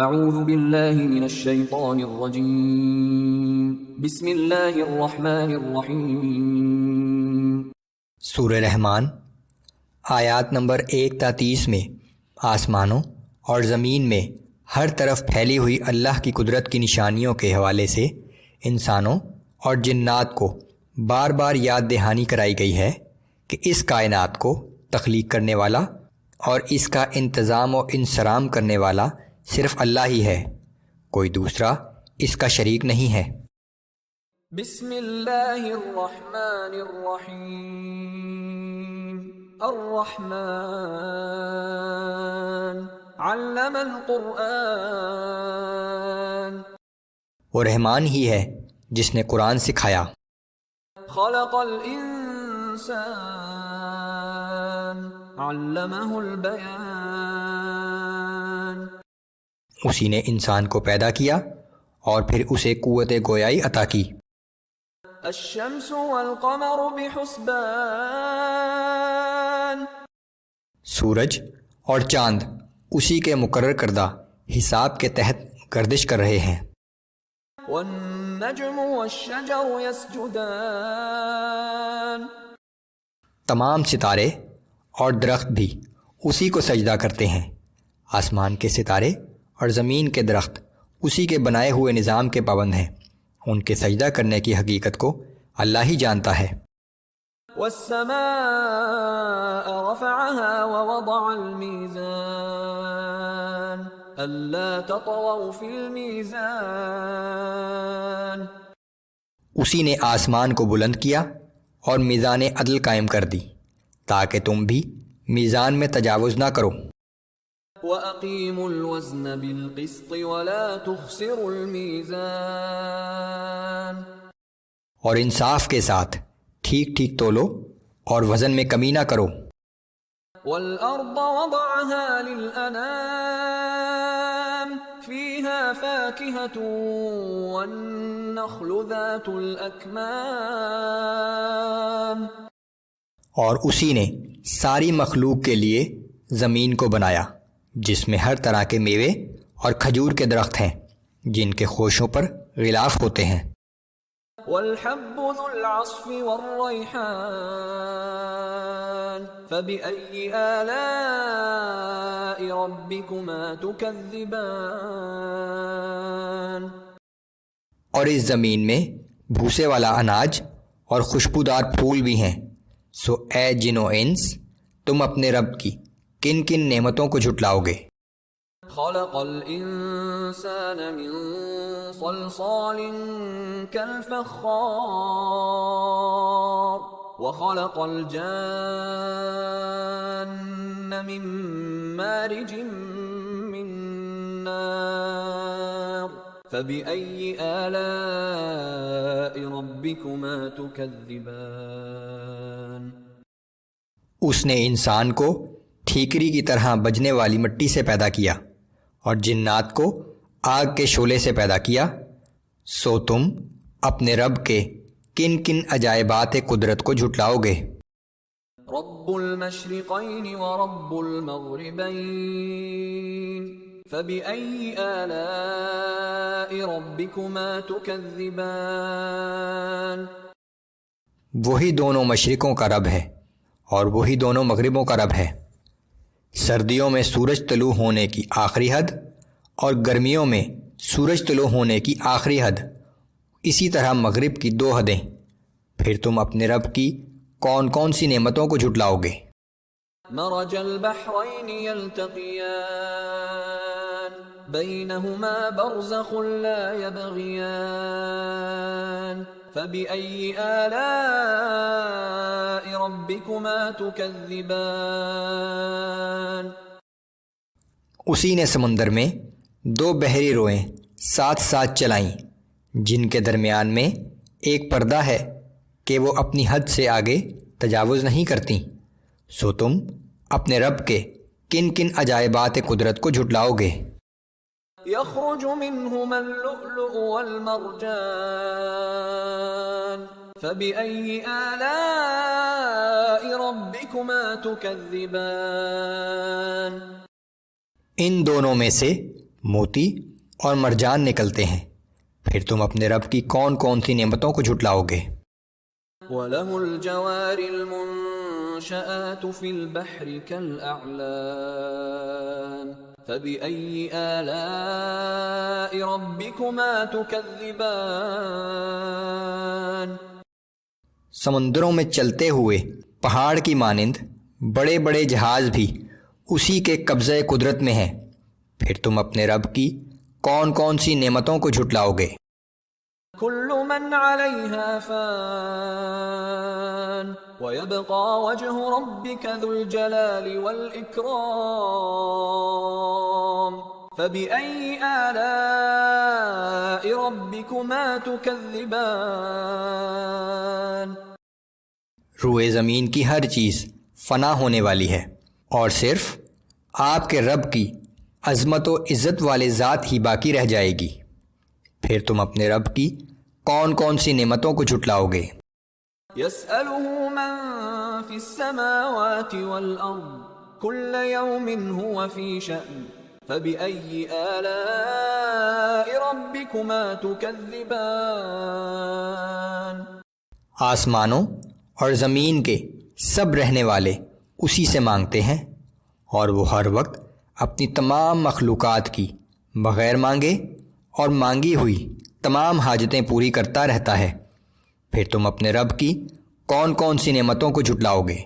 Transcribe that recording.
اعوذ باللہ من الشیطان الرجیم بسم اللہ الرحمن الرحیم۔ سورہ رحمان آیات نمبر 1 تا 30 میں آسمانوں اور زمین میں ہر طرف پھیلی ہوئی اللہ کی قدرت کی نشانیوں کے حوالے سے انسانوں اور جنات کو بار بار یاد دہانی کرائی گئی ہے کہ اس کائنات کو تخلیق کرنے والا اور اس کا انتظام و انصرام کرنے والا صرف اللہ ہی ہے، کوئی دوسرا اس کا شریک نہیں ہے۔ بسم اللہ الرحمن الرحیم۔ الرحمن علم القرآن۔ وہ رحمان ہی ہے جس نے قرآن سکھایا۔ خلق الانسان علمہ البیان۔ اسی نے انسان کو پیدا کیا اور پھر اسے قوت گویائی عطا کی۔ الشمس والقمر بحسبان۔ سورج اور چاند اسی کے مقرر کردہ حساب کے تحت گردش کر رہے ہیں۔ والنجم والشجر يسجدان۔ تمام ستارے اور درخت بھی اسی کو سجدہ کرتے ہیں۔ آسمان کے ستارے اور زمین کے درخت اسی کے بنائے ہوئے نظام کے پابند ہیں۔ ان کے سجدہ کرنے کی حقیقت کو اللہ ہی جانتا ہے۔ والسماء رفعها ووضع الميزان ألا تطغوا في الميزان۔ اسی نے آسمان کو بلند کیا اور میزان عدل قائم کر دی تاکہ تم بھی میزان میں تجاوز نہ کرو۔ وَأَقِيمُوا الْوَزْنَ بِالْقِسْطِ وَلَا تُخْسِرُوا الْمِيزَانَ۔ اور انصاف کے ساتھ ٹھیک ٹھیک تولو اور وزن میں کمی نہ کرو۔ وَالْأَرْضَ وَضَعَهَا لِلْأَنَامِ فِيهَا فَاكِهَةٌ وَالنَّخْلُ ذَاتُ الْأَكْمَامِ۔ اور اسی نے ساری مخلوق کے لیے زمین کو بنایا جس میں ہر طرح کے میوے اور کھجور کے درخت ہیں جن کے خوشوں پر غلاف ہوتے ہیں۔ والحب ذو العصف والریحان فبأي آلاء ربكما تكذبان۔ اور اس زمین میں بھوسے والا اناج اور خوشبودار پھول بھی ہیں، سو اے جن و انس تم اپنے رب کی کن کن نعمتوں کو جھٹلاؤ گے۔ خلق الانسان من صلصال كالفخار وخلق الجان من مارج من نار فبأي آلاء ربكما تكذبان۔ اس نے انسان کو ٹھیکری کی طرح بجنے والی مٹی سے پیدا کیا اور جنات کو آگ کے شعلے سے پیدا کیا، سو تم اپنے رب کے کن کن عجائبات قدرت کو جھٹلاؤ گے۔ رب المشرقین ورب المغربین فبأي آلاء ربكما تكذبان۔ وہی دونوں مشرقوں کا رب ہے اور وہی دونوں مغربوں کا رب ہے۔ سردیوں میں سورج طلوع ہونے کی آخری حد اور گرمیوں میں سورج طلوع ہونے کی آخری حد، اسی طرح مغرب کی 2 حدیں، پھر تم اپنے رب کی کون کون سی نعمتوں کو جھٹلاؤ گے۔ مرج البحرین یلتقیان بینہما برزخ لا یبغیان فبأي آلاء ربكما تكذبان۔ اسی نے سمندر میں 2 بحری روئیں ساتھ ساتھ چلائیں جن کے درمیان میں ایک پردہ ہے کہ وہ اپنی حد سے آگے تجاوز نہیں کرتی، سو تم اپنے رب کے کن کن عجائبات قدرت کو جھٹلاؤ گے۔ یخرج منہما اللؤلؤ والمرجان فبأي آلاء ربكما تكذبان۔ ان دونوں میں سے موتی اور مرجان نکلتے ہیں، پھر تم اپنے رب کی کون کون سی نعمتوں کو جھٹلاؤ گے؟ وَلَهُ الْجَوَارِ الْمُنشَآتُ فِي الْبَحْرِ كَالْأَعْلَامِ فَبِأَيِّ آلَاءِ رَبِّكُمَا تُكَذِّبَانِ۔ سمندروں میں چلتے ہوئے پہاڑ کی مانند بڑے بڑے جہاز بھی اسی کے قبضہ قدرت میں ہیں، پھر تم اپنے رب کی کون کون سی نعمتوں کو جھٹلاؤ گے؟ كل من عليها فان ويبقى وجه ربك ذو الجلال والإكرام فبأي آلاء ربكما تكذبان۔ روئے زمین کی ہر چیز فنا ہونے والی ہے اور صرف آپ کے رب کی عظمت و عزت والے ذات ہی باقی رہ جائے گی، پھر تم اپنے رب کی کون کون سی نعمتوں کو جھٹلاؤ گے؟ يسأله من في السماوات والأرض كل يوم هو في شأن فبأي آلاء ربكما تكذبان۔ آسمانوں اور زمین کے سب رہنے والے اسی سے مانگتے ہیں، اور وہ ہر وقت اپنی تمام مخلوقات کی بغیر مانگے اور مانگی ہوئی تمام حاجتیں پوری کرتا رہتا ہے، پھر تم اپنے رب کی کون کون سی نعمتوں کو جھٹلاؤ گے؟